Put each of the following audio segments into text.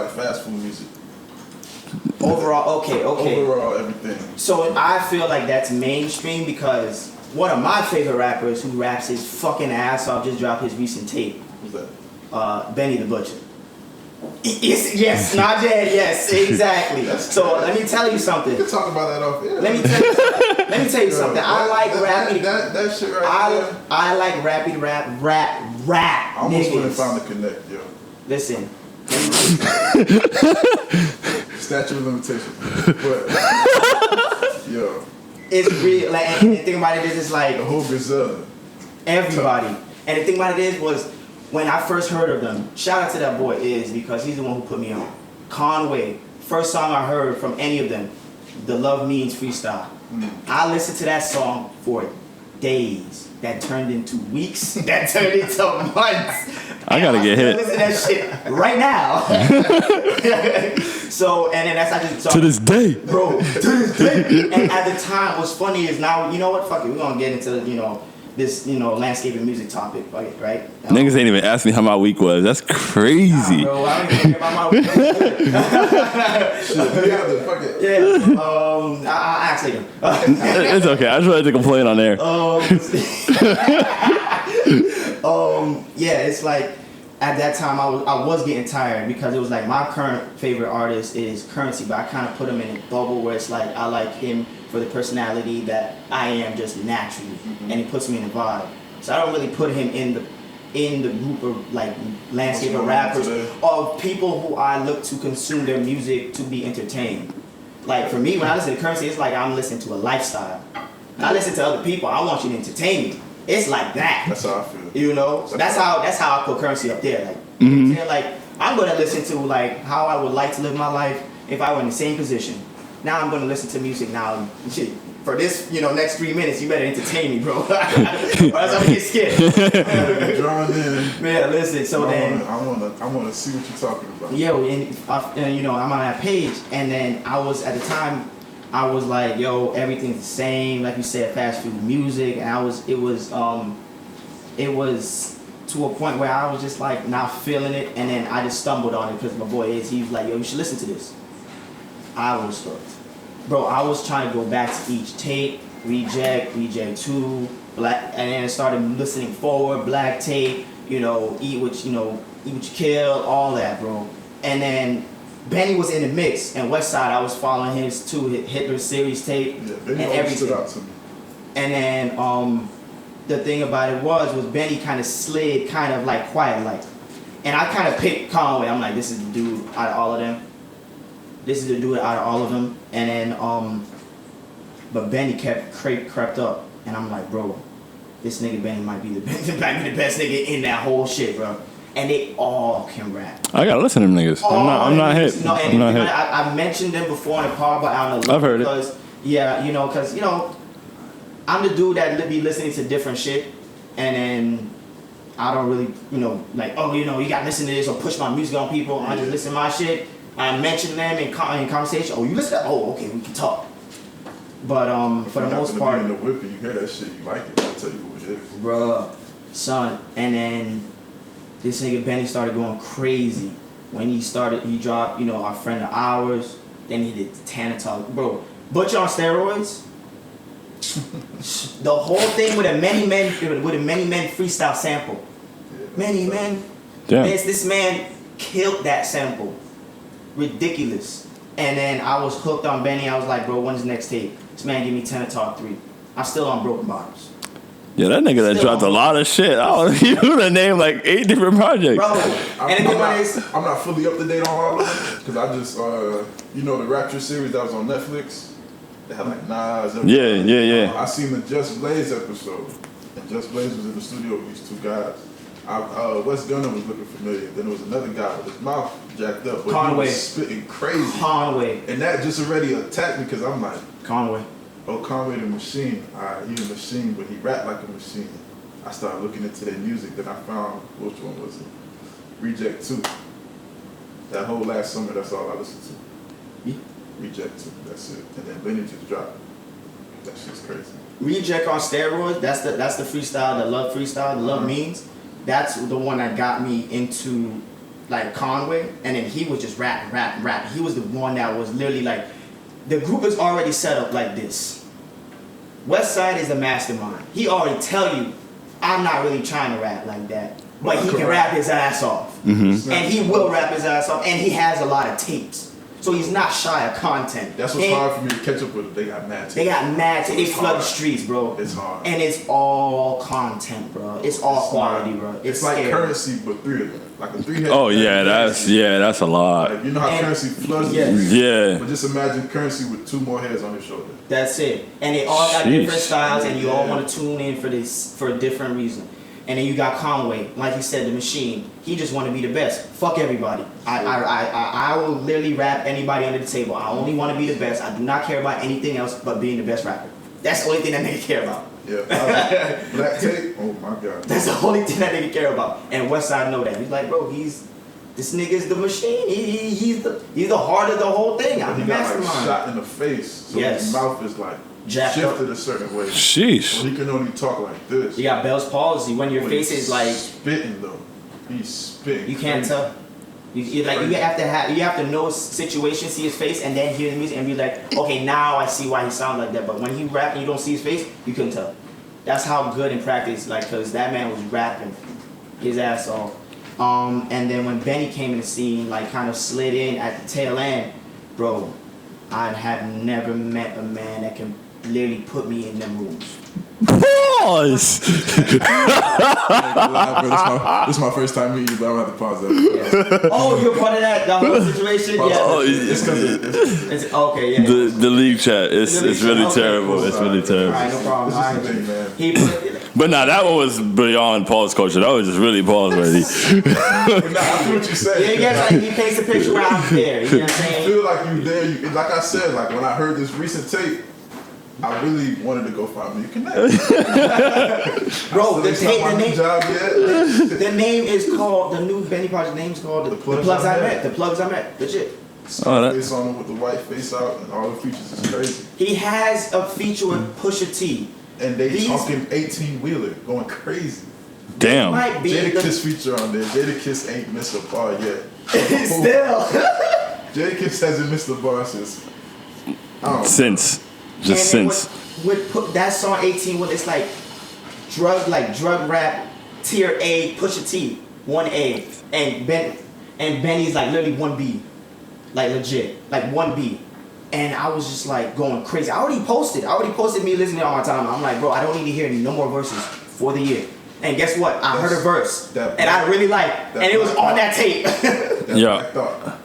like fast food music. Overall, okay. Overall, everything. So I feel like that's mainstream because one of my favorite rappers who raps his fucking ass off just dropped his recent tape. Who's that? Benny the Butcher. Yes, not dead. Yes, exactly. So let me tell you something. We can talk about that off air. Let me tell you something. I like rapping. That shit right there. I like rapping rap. I almost niggas. wouldn't found the connect, yo. Listen. Statute of limitations. But yo. It's real. Like, and the thing about it is, it's like the whole Griselda. Everybody. And the thing about it is was when I first heard of them, shout out to that boy Is because he's the one who put me on. Conway, first song I heard from any of them, The Love Means Freestyle. I listened to that song for days. That turned into weeks. That turned into months. I gotta get hit. Listen to that shit right now. So, and then that's I just to this day, bro. To this day. And at the time, what's funny is now, you know what? Fuck it, we're gonna get into this landscape and music topic, right? Niggas ain't even asked me how my week was. That's crazy. Nah, bro, I don't even care about my week. Yeah. I actually do. It's okay. I just wanted to complain on there. Yeah, it's like at that time I was getting tired because it was like my current favorite artist is Currency, but I kind of put him in a bubble where it's like I like him for the personality that I am just naturally, and he puts me in the vibe. So I don't really put him in the group of like landscape of rappers of people who I look to consume their music to be entertained. Like for me, when I listen to Currency, it's like I'm listening to a lifestyle. I listen to other people. I want you to entertain me. It's like that. That's how I feel. You know, so that's how I put Currency up there. Like, you know what I'm saying? Like I'm gonna listen to like how I would like to live my life if I were in the same position. Now I'm gonna listen to music now. Shit, for this, next 3 minutes, you better entertain me, bro. Or else I'm gonna get scared. Drawn in. Man, listen. So then I wanna see what you're talking about. Yo, and I'm on that page, and then I was at the time. I was like, yo, everything's the same, like you said, fast food music, and it was to a point where I was just like not feeling it, and then I just stumbled on it because my boy he was like, yo, you should listen to this. I was hooked. Bro, I was trying to go back to each tape, Reject 2, Black, and then I started listening forward, Black Tape, Eat What You Kill, all that, bro. And then Benny was in the mix, and Westside, I was following his too, Hitler Series tape, Benny and everything. stood out to me. And then the thing about it was Benny kind of slid kind of like quiet like. And I kind of picked Conway. I'm like, this is the dude out of all of them. And then, but Benny crept up, and I'm like, bro, this nigga Benny might be the best nigga in that whole shit, bro. And they all can rap. I gotta listen to them niggas. I'm not hit. No, I'm not hit. I mentioned them before in the pod, but I don't know. I've heard it. Yeah, because I'm the dude that be listening to different shit, and then I don't really, like, you gotta listen to this or push my music on people. I just listen to my shit. I mention them in conversation. Oh, you listen to that? Oh, okay, we can talk. But for the most part, in the whip and you hear that shit, you like it. I'll tell you what it is, bruh, son. And then this nigga Benny started going crazy when he dropped, Our Friend of Ours. Then he did Tana Talk, bro. Butcher on steroids. The whole thing with a many men freestyle sample. Many men. Damn. This man killed that sample. Ridiculous. And then I was hooked on Benny. I was like, bro, when's the next tape? This man gave me Tana Talk 3. I'm still on Broken Bottoms. Yeah, that nigga that dropped a lot of shit. You would have named like 8 different projects. Bro, I'm not fully up to date on all of them because I just, the Rapture series that was on Netflix. They had like Nas. Yeah. I seen the Just Blaze episode, and Just Blaze was in the studio with these 2 guys. Wes Gunner was looking familiar. Then there was another guy with his mouth jacked up, but Conway. he was spitting crazy. Conway. And that just already attacked me because I'm like, Conway. Oh, Conway the Machine. He's a machine, but he rapped like a machine. I started looking into their music, then I found, which one was it? Reject 2. That whole last summer, that's all I listened to. Yeah. Reject 2, that's it. And then Benny just dropped. That shit's crazy. Reject on steroids, that's the freestyle, the love freestyle, the love means. That's the one that got me into like Conway, and then he was just rapping. He was the one that was literally like, the group is already set up like this. Westside is the mastermind. He already tell you, I'm not really trying to rap like that, but he can rap his ass off, Mm-hmm. and he will rap his ass off, and he has a lot of tapes. So he's not shy of content. That's what's hard for me to catch up with. They got mad. They got mad. They flood the streets, bro. It's hard. And it's all content, bro. It's all quality, bro. It's like scary. Currency, but 3 of them. Like a 3-head. Oh yeah, that's a lot. Like, you know how Currency floods Yeah. the streets? Yeah. But just imagine Currency with 2 more heads on his shoulder. That's it. And they all got Sheesh. different styles, and you all Yeah. want to tune in for this for a different reason. And then you got Conway, like he said, the machine. He just want to be the best. Fuck everybody. I will literally rap anybody under the table. I only want to be the best. I do not care about anything else but being the best rapper. That's the only thing that nigga care about. Yeah. Black Tape. Oh my God. That's the only thing that nigga care about. And Westside know that. He's like, bro, this nigga's the machine. He's the heart of the whole thing. I'm He the got mastermind. like shot in the face, so Yes. his mouth is like Jacked shifted up. a certain way. Sheesh. So he can only talk like this. You got Bell's palsy when your But face he's is like, spitting though. He's spitting. you can't crazy. tell. You have to know his situation, see his face, and then hear the music and be like, okay, now I see why he sounds like that. But when he rap and you don't see his face, you couldn't tell. That's how good in practice, like, cause that man was rapping his ass off. And then when Benny came in the scene, like, kind of slid in at the tail end, bro, I have never met a man that can literally put me in them rooms. Pause. This is my first time meeting you, but I'm gonna have to pause that. Yeah. Oh, you're part of the whole situation? Yeah. Oh, It's because It's, okay, yeah. the league chat. It's really Okay, terrible. cool. It's really terrible. Alright, no problem. this is Alright. the thing, man. He put, But nah, that one was beyond pause culture. That was just really pause ready. But nah, I feel what you say. yeah, he gets like, he paints a picture where I'm there. You know what I'm I saying? feel like you there. Like I said, like when I heard this recent tape, I really wanted to go find me a connect. Bro, the the name is called, the new Benny Project name is called The Plugs I Met. The Plugs I Met. Legit. Oh, that- Face on him with the white face out and all the features is crazy. He has a feature with Pusha T. And they These- talking 18-wheeler, going crazy. Damn. Might be the, Jadakiss feature on there. Jadakiss ain't missed a bar yet. still. Jadakiss hasn't missed a bar since. I don't know. Since. Just And then since. with put that song 18 with it's like drug rap tier A Pusha T 1A and Benny's like literally 1B, like legit like 1B, and I was just like going crazy. I already posted me listening to it all my time. I'm like, bro, I don't need to hear no more verses for the year. And guess what? I heard a verse and I really liked, and it was on that tape. That Yeah. Black Thought.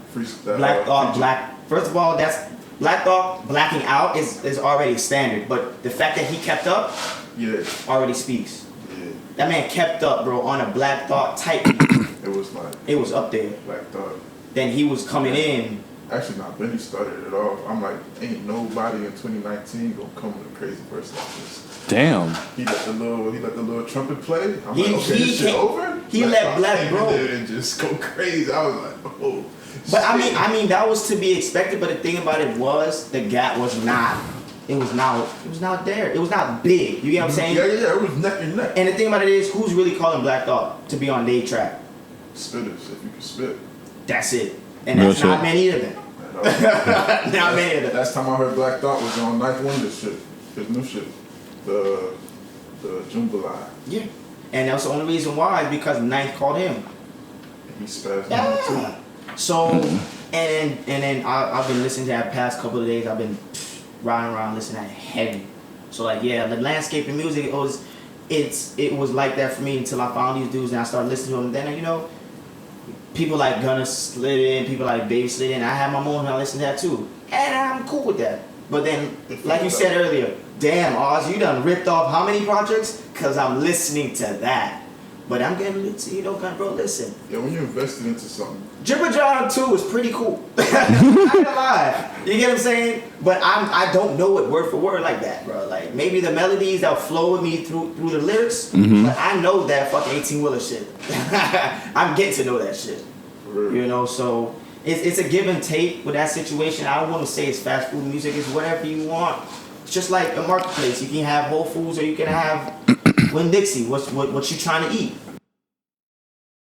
Black Thought, feature. Black. First of all, that's Black Thought blacking out is already standard, but the fact that he kept up Yeah. already speaks. Yeah. That man kept up, bro, on a Black Thought type beat. It was like It was up there. Black Thought. Then he was coming in. Actually, not Benny started it off. I'm like, ain't nobody in 2019 gonna come with a crazy verse like this. Damn. He let the little trumpet play. I'm He- like, okay, he this shit came- over. he let Thought Black came in Bro- there and just go crazy. I was like, oh. But I shit. mean that was to be expected, but the thing about it was the gap was not there. It was not big. You get what I'm saying? Yeah, it was neck and neck. And the thing about it is, who's really calling Black Thought to be on their track? Spitters, if you can spit. That's it. And Real that's not shit. many of them. Not many of them. Last time I heard Black Thought was on Ninth Wonder shit. His new shit. The Jambalaya. Yeah. And that's the only reason why, because Ninth called him. And he spazzed on it Yeah. So, and then I've been listening to that past couple of days. I've been riding around listening to that heavy. So like, yeah, the landscaping music, it was like that for me until I found these dudes and I started listening to them. Then, you know, people like Gunna slid in, people like Baby slid in. I had my moment when I listened to that too. And I'm cool with that. But then, like you said earlier, damn, Oz, you done ripped off how many projects? Because I'm listening to that. But I'm getting into, you know, bro, listen. Yeah, when you invested into something, Jibber John 2 is pretty cool. I'm not gonna lie. You get what I'm saying? But I don't know it word for word like that, bro. Like, maybe the melodies that flow with me through the lyrics, but I know that fucking 18-wheeler shit. I'm getting to know that shit. for real. You know, so it's a give and take with that situation. I don't want to say it's fast food music. It's whatever you want. It's just like a marketplace. You can have Whole Foods or you can have Winn Dixie. What you trying to eat?